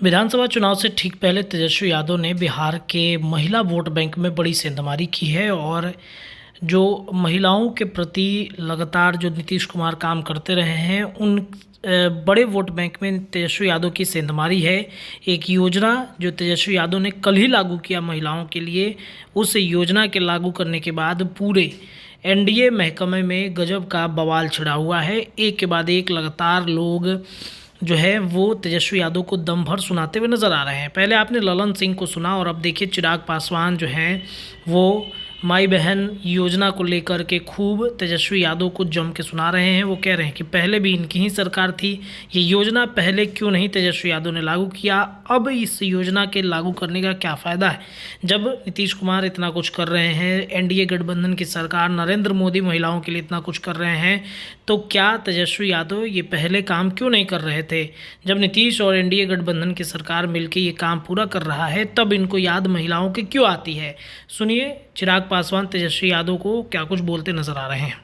विधानसभा चुनाव से ठीक पहले तेजस्वी यादव ने बिहार के महिला वोट बैंक में बड़ी सेंधमारी की है और जो महिलाओं के प्रति लगातार जो नीतीश कुमार काम करते रहे हैं उन बड़े वोट बैंक में तेजस्वी यादव की सेंधमारी है। एक योजना जो तेजस्वी यादव ने कल ही लागू किया महिलाओं के लिए, उस योजना के लागू करने के बाद पूरे एनडीए महकमे में गजब का बवाल छिड़ा हुआ है। एक के बाद एक लगातार लोग जो है वो तेजस्वी यादव को दम भर सुनाते हुए नज़र आ रहे हैं। पहले आपने ललन सिंह को सुना और अब देखिए चिराग पासवान जो हैं वो माई बहन योजना को लेकर के खूब तेजस्वी यादव को जम के सुना रहे हैं। वो कह रहे हैं कि पहले भी इनकी ही सरकार थी, ये योजना पहले क्यों नहीं तेजस्वी यादव ने लागू किया, अब इस योजना के लागू करने का क्या फ़ायदा है। जब नीतीश कुमार इतना कुछ कर रहे हैं, एनडीए गठबंधन की सरकार नरेंद्र मोदी महिलाओं के लिए इतना कुछ कर रहे हैं, तो क्या तेजस्वी यादव ये पहले काम क्यों नहीं कर रहे थे। जब नीतीश और एनडीए गठबंधन की सरकार मिलकर ये काम पूरा कर रहा है तब इनको याद महिलाओं की क्यों आती है। सुनिए चिराग पासवान तेजस्वी यादव को क्या कुछ बोलते नजर आ रहे हैं।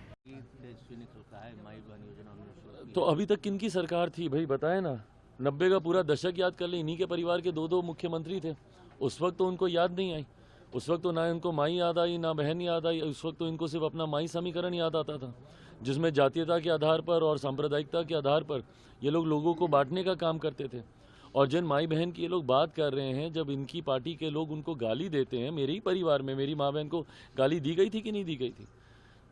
तो अभी तक किनकी सरकार थी भाई, बताए ना। 90 का पूरा दशक याद कर ले, इन्हीं के परिवार के दो मुख्यमंत्री थे। उस वक्त तो उनको याद नहीं आई, उस वक्त तो ना इनको माई याद आई ना बहन याद आई। उस वक्त तो इनको सिर्फ अपना माई समीकरण याद आता था, जिसमें जातीयता के आधार पर और सांप्रदायिकता के आधार पर ये लोग लोगों को बांटने का काम करते थे। और जिन माई बहन की ये लोग बात कर रहे हैं, जब इनकी पार्टी के लोग उनको गाली देते हैं, मेरे ही परिवार में मेरी माँ बहन को गाली दी गई थी कि नहीं दी गई थी,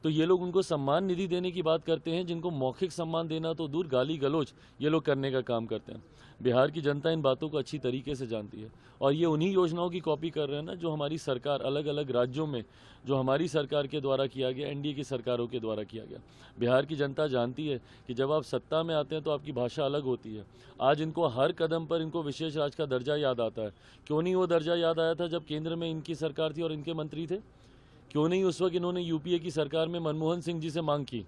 तो ये लोग उनको सम्मान निधि देने की बात करते हैं, जिनको मौखिक सम्मान देना तो दूर, गाली गलोच ये लोग करने का काम करते हैं। बिहार की जनता इन बातों को अच्छी तरीके से जानती है और ये उन्हीं योजनाओं की कॉपी कर रहे हैं ना, जो हमारी सरकार अलग अलग राज्यों में, जो हमारी सरकार के द्वारा किया गया, एनडीए की सरकारों के द्वारा किया गया। बिहार की जनता जानती है कि जब आप सत्ता में आते हैं तो आपकी भाषा अलग होती है। आज इनको हर कदम पर इनको विशेष राज्य का दर्जा याद आता है। क्यों नहीं वो दर्जा याद आया था जब केंद्र में इनकी सरकार थी और इनके मंत्री थे? क्यों नहीं उस वक्त इन्होंने यूपीए की सरकार में मनमोहन सिंह जी से मांग की?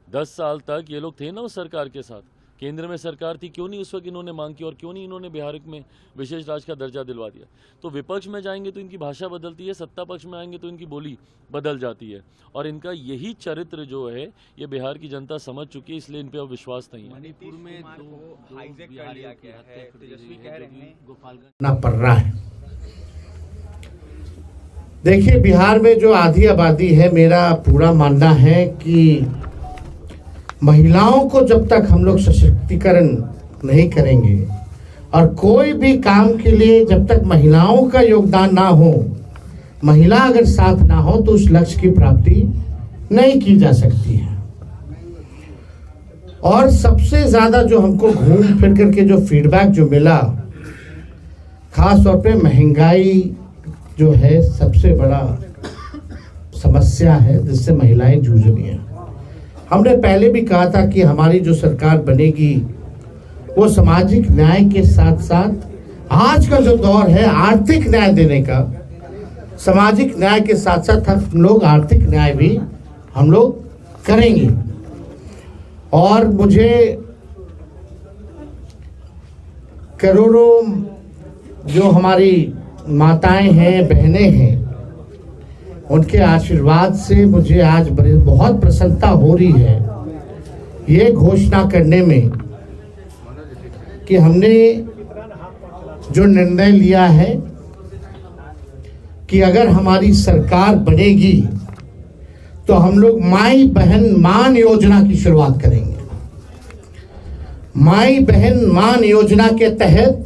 10 साल तक ये लोग थे ना उस सरकार के साथ, केंद्र में सरकार थी, क्यों नहीं उस वक्त इन्होंने मांग की और क्यों नहीं इन्होंने बिहार में विशेष राज्य का दर्जा दिलवा दिया। तो विपक्ष में जाएंगे तो इनकी भाषा बदलती है, सत्ता पक्ष में आएंगे तो इनकी बोली बदल जाती है। और इनका यही चरित्र जो है ये बिहार की जनता समझ चुकी है, इसलिए इन पर अब विश्वास नहीं है। मणिपुर में दो बिहारियों की हत्या पड़ रहा है। देखिए, बिहार में जो आधी आबादी है, मेरा पूरा मानना है कि महिलाओं को जब तक हम लोग सशक्तिकरण नहीं करेंगे और कोई भी काम के लिए जब तक महिलाओं का योगदान ना हो, महिला अगर साथ ना हो तो उस लक्ष्य की प्राप्ति नहीं की जा सकती है। और सबसे ज्यादा जो हमको घूम फिर करके जो फीडबैक जो मिला, खास तौर पे महंगाई जो है सबसे बड़ा समस्या है जिससे महिलाएं जूझ रही हैं। हमने पहले भी कहा था कि हमारी जो सरकार बनेगी वो सामाजिक न्याय के साथ साथ आज का जो दौर है आर्थिक न्याय देने का, सामाजिक न्याय के साथ साथ हम लोग आर्थिक न्याय भी हम लोग करेंगे। और मुझे करोड़ों जो हमारी माताएं हैं, बहनें हैं, उनके आशीर्वाद से मुझे आज बहुत प्रसन्नता हो रही है ये घोषणा करने में कि हमने जो निर्णय लिया है कि अगर हमारी सरकार बनेगी तो हम लोग माई बहन मान योजना की शुरुआत करेंगे। माई बहन मान योजना के तहत